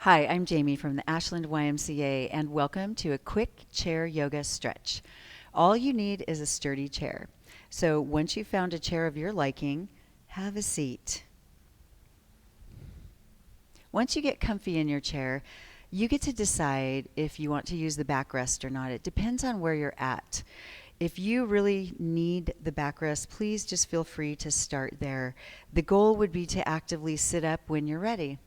Hi, I'm Jami from the Ashland YMCA, and welcome to a quick chair yoga stretch. All you need is a sturdy chair. So once you've found a chair of your liking, have a seat. Once you get comfy in your chair, you get to decide if you want to use the backrest or not. It depends on where you're at. If you really need the backrest, please just feel free to start there. The goal would be to actively sit up when you're ready.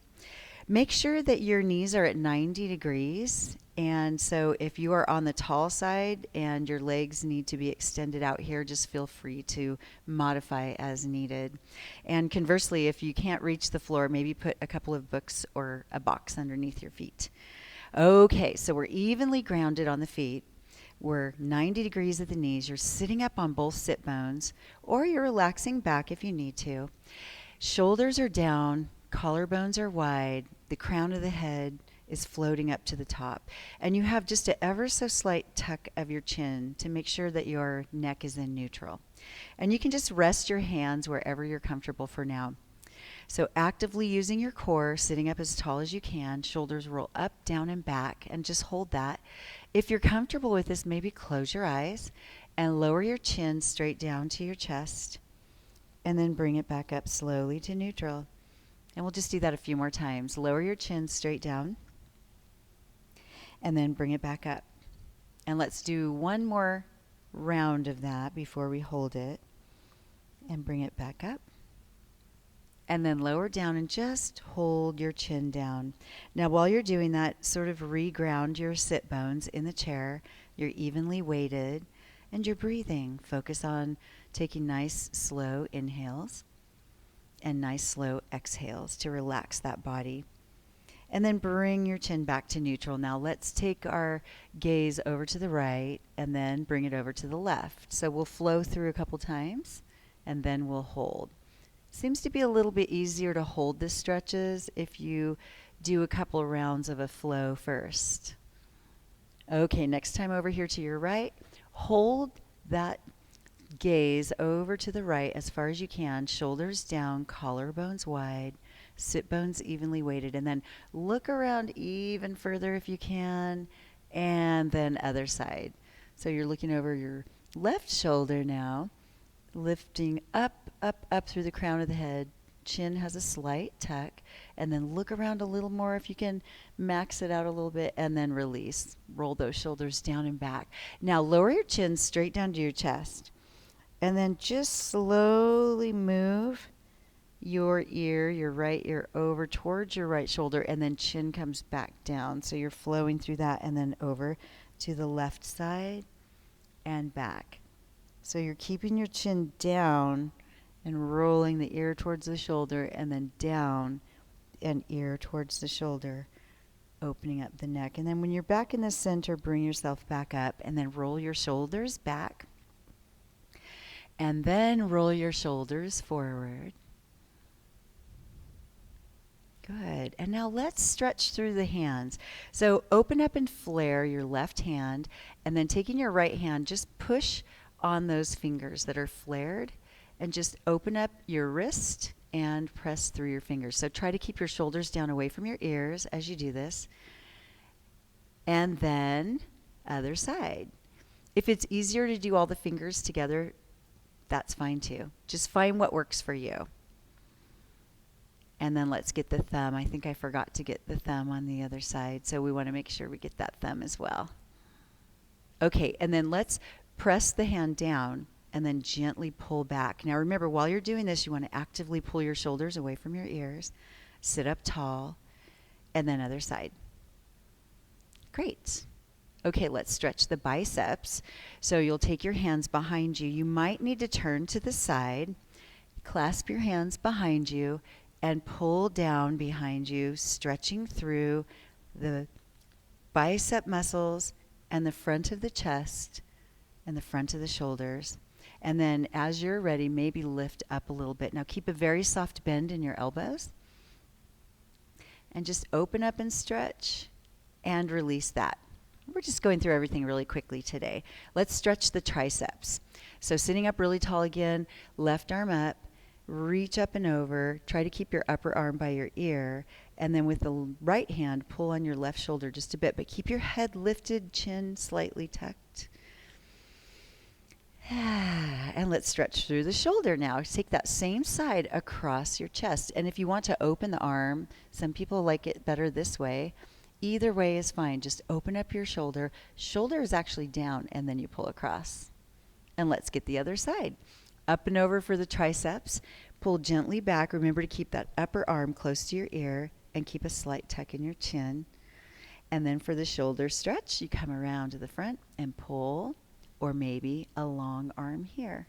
Make sure that your knees are at 90 degrees. And so if you are on the tall side and your legs need to be extended out here, just feel free to modify as needed. And conversely, if you can't reach the floor, maybe put a couple of books or a box underneath your feet. Okay, so we're evenly grounded on the feet. We're 90 degrees at the knees. You're sitting up on both sit bones, or you're relaxing back if you need to. Shoulders are down, collarbones are wide, the crown of the head is floating up to the top. And you have just an ever so slight tuck of your chin to make sure that your neck is in neutral. And you can just rest your hands wherever you're comfortable for now. So actively using your core, sitting up as tall as you can, shoulders roll up, down, and back, and just hold that. If you're comfortable with this, maybe close your eyes and lower your chin straight down to your chest, and then bring it back up slowly to neutral. And we'll just do that a few more times. Lower your chin straight down, and then bring it back up. And let's do one more round of that before we hold it, and bring it back up. And then lower down and just hold your chin down. Now while you're doing that, sort of reground your sit bones in the chair. You're evenly weighted and you're breathing. Focus on taking nice slow inhales and nice slow exhales to relax that body. And then bring your chin back to neutral. Now let's take our gaze over to the right and then bring it over to the left. So we'll flow through a couple times and then we'll hold. Seems to be a little bit easier to hold the stretches if you do a couple rounds of a flow first. Okay, next time over here to your right, hold that gaze over to the right as far as you can, shoulders down, collarbones wide, sit bones evenly weighted, and then look around even further if you can, and then other side. So you're looking over your left shoulder now, lifting up, up, up through the crown of the head. Chin has a slight tuck, and then look around a little more if you can max it out a little bit, and then release. Roll those shoulders down and back. Now lower your chin straight down to your chest, and then just slowly move your ear, your right ear, over towards your right shoulder, and then chin comes back down. So you're flowing through that, and then over to the left side and back. So you're keeping your chin down and rolling the ear towards the shoulder, and then down and ear towards the shoulder, opening up the neck. And then when you're back in the center, bring yourself back up and then roll your shoulders back. And then roll your shoulders forward. Good. And now let's stretch through the hands. So open up and flare your left hand, and then taking your right hand, just push on those fingers that are flared, and just open up your wrist and press through your fingers. So try to keep your shoulders down away from your ears as you do this. And then other side. If it's easier to do all the fingers together, that's fine too. Just find what works for you. And then let's get the thumb. I think I forgot to get the thumb on the other side, so we want to make sure we get that thumb as well. Okay, and then let's press the hand down and then gently pull back. Now remember, while you're doing this, you want to actively pull your shoulders away from your ears. Sit up tall, and then other side. Great. Okay, let's stretch the biceps. So you'll take your hands behind you. You might need to turn to the side, clasp your hands behind you, and pull down behind you, stretching through the bicep muscles and the front of the chest and the front of the shoulders. And then as you're ready, maybe lift up a little bit. Now keep a very soft bend in your elbows. And just open up and stretch and release that. We're just going through everything really quickly today. Let's stretch the triceps. So sitting up really tall again, left arm up, reach up and over. Try to keep your upper arm by your ear. And then with the right hand, pull on your left shoulder just a bit, but keep your head lifted, chin slightly tucked. And let's stretch through the shoulder now. Take that same side across your chest. And if you want to open the arm, some people like it better this way. Either way is fine. Just open up your shoulder. Shoulder is actually down, and then you pull across. And let's get the other side. Up and over for the triceps. Pull gently back. Remember to keep that upper arm close to your ear and keep a slight tuck in your chin. And then for the shoulder stretch, you come around to the front and pull, or maybe a long arm here.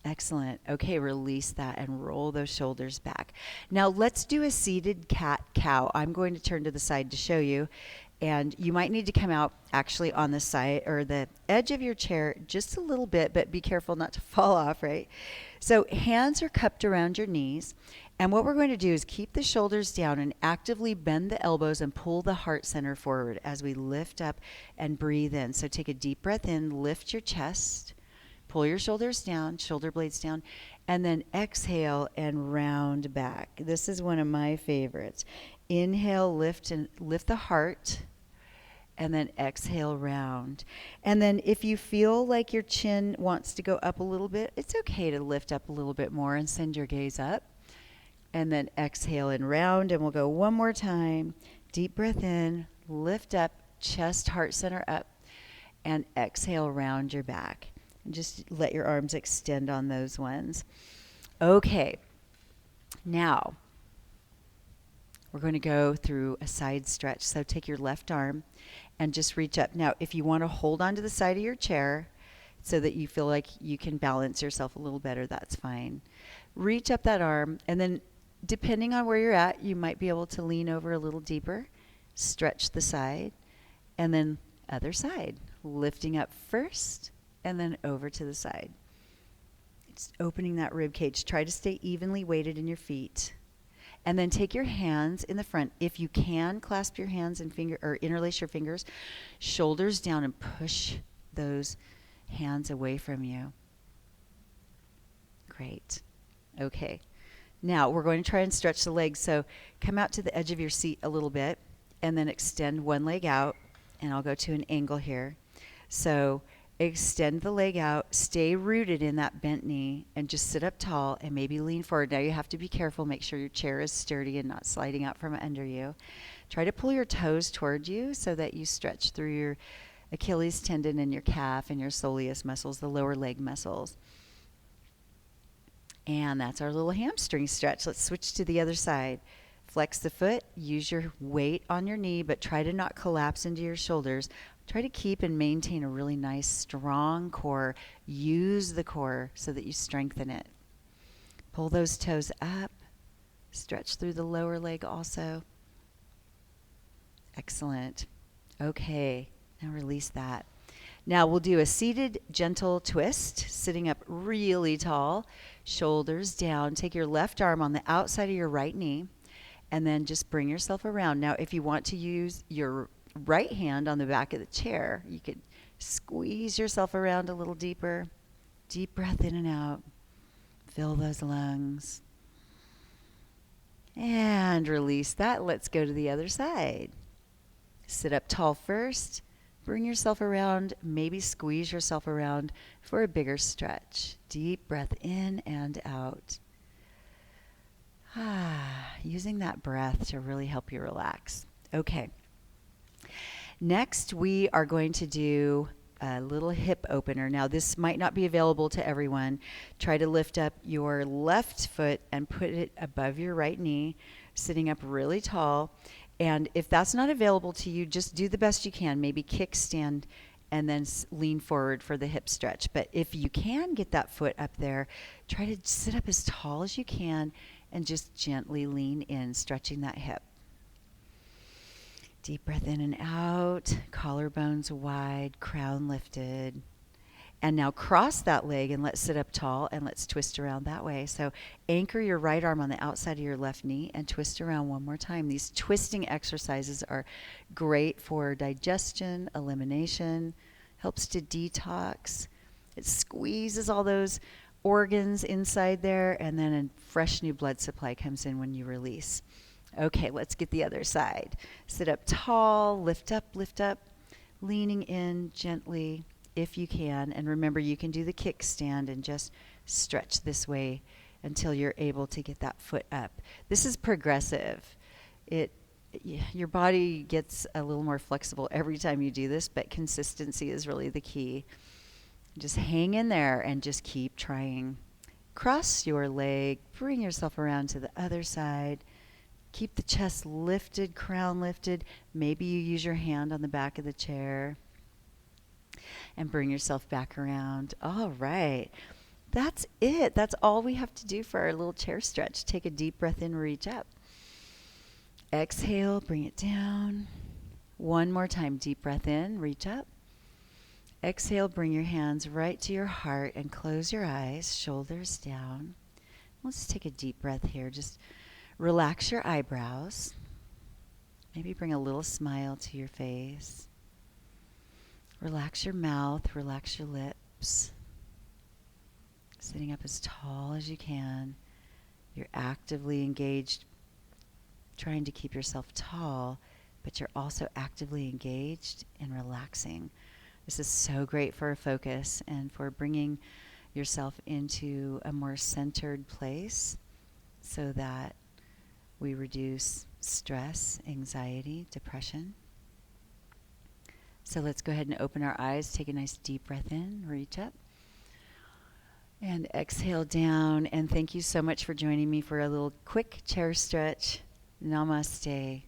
Excellent. Okay, release that and roll those shoulders back. Now let's do a seated cat-cow. I'm going to turn to the side to show you. And you might need to come out actually on the side or the edge of your chair just a little bit, but be careful not to fall off, right? So hands are cupped around your knees. And what we're going to do is keep the shoulders down and actively bend the elbows and pull the heart center forward as we lift up and breathe in. So take a deep breath in, lift your chest, pull your shoulders down, shoulder blades down, and then exhale and round back. This is one of my favorites. Inhale, lift the heart, and then exhale, round. And then if you feel like your chin wants to go up a little bit, it's okay to lift up a little bit more and send your gaze up. And then exhale and round, and we'll go one more time. Deep breath in, lift up, chest, heart center up, and exhale, round your back. And just let your arms extend on those ones. Okay, now we're going to go through a side stretch. So take your left arm and just reach up. Now, if you want to hold onto the side of your chair so that you feel like you can balance yourself a little better, that's fine. Reach up that arm, and then depending on where you're at, you might be able to lean over a little deeper, stretch the side, and then other side. Lifting up first, and then over to the side. It's opening that rib cage. Try to stay evenly weighted in your feet. And then take your hands in the front. If you can, clasp your hands and interlace your fingers, shoulders down, and push those hands away from you. Great. Okay. Now we're going to try and stretch the legs. So come out to the edge of your seat a little bit and then extend one leg out. And I'll go to an angle here. So extend the leg out, stay rooted in that bent knee, and just sit up tall and maybe lean forward. Now you have to be careful. Make sure your chair is sturdy and not sliding out from under you. Try to pull your toes toward you so that you stretch through your Achilles tendon and your calf and your soleus muscles, the lower leg muscles. And that's our little hamstring stretch. Let's switch to the other side. Flex the foot, use your weight on your knee, but try to not collapse into your shoulders. Try to keep and maintain a really nice, strong core. Use the core so that you strengthen it. Pull those toes up. Stretch through the lower leg also. Excellent. Okay, now release that. Now we'll do a seated gentle twist, sitting up really tall, shoulders down. Take your left arm on the outside of your right knee, and then just bring yourself around. Now, if you want to use your right hand on the back of the chair, you could squeeze yourself around a little deeper. Deep breath in and out. Fill those lungs. And release that. Let's go to the other side. Sit up tall first. Bring yourself around, maybe squeeze yourself around for a bigger stretch. Deep breath in and out. Using that breath to really help you relax. Okay. Next, we are going to do a little hip opener. Now, this might not be available to everyone. Try to lift up your left foot and put it above your right knee, sitting up really tall. And if that's not available to you, just do the best you can. Maybe kickstand and then lean forward for the hip stretch. But if you can get that foot up there, try to sit up as tall as you can and just gently lean in, stretching that hip. Deep breath in and out, collarbones wide, crown lifted. And now cross that leg and let's sit up tall and let's twist around that way. So anchor your right arm on the outside of your left knee and twist around one more time. These twisting exercises are great for digestion, elimination, helps to detox. It squeezes all those organs inside there, and then a fresh new blood supply comes in when you release. Okay, let's get the other side. Sit up tall, lift up, leaning in gently if you can. And remember, you can do the kickstand and just stretch this way until you're able to get that foot up. This is progressive. Your body gets a little more flexible every time you do this, but consistency is really the key. Just hang in there and just keep trying. Cross your leg, bring yourself around to the other side. Keep the chest lifted, crown lifted. Maybe you use your hand on the back of the chair and bring yourself back around. All right. That's it. That's all we have to do for our little chair stretch. Take a deep breath in, reach up. Exhale, bring it down. One more time, deep breath in, reach up. Exhale, bring your hands right to your heart and close your eyes, shoulders down. Let's take a deep breath here. Just relax your eyebrows. Maybe bring a little smile to your face. Relax your mouth, relax your lips. Sitting up as tall as you can. You're actively engaged, trying to keep yourself tall, but you're also actively engaged in relaxing. This is so great for focus and for bringing yourself into a more centered place so that we reduce stress, anxiety, depression. So let's go ahead and open our eyes. Take a nice deep breath in, reach up. And exhale down. And thank you so much for joining me for a little quick chair stretch. Namaste.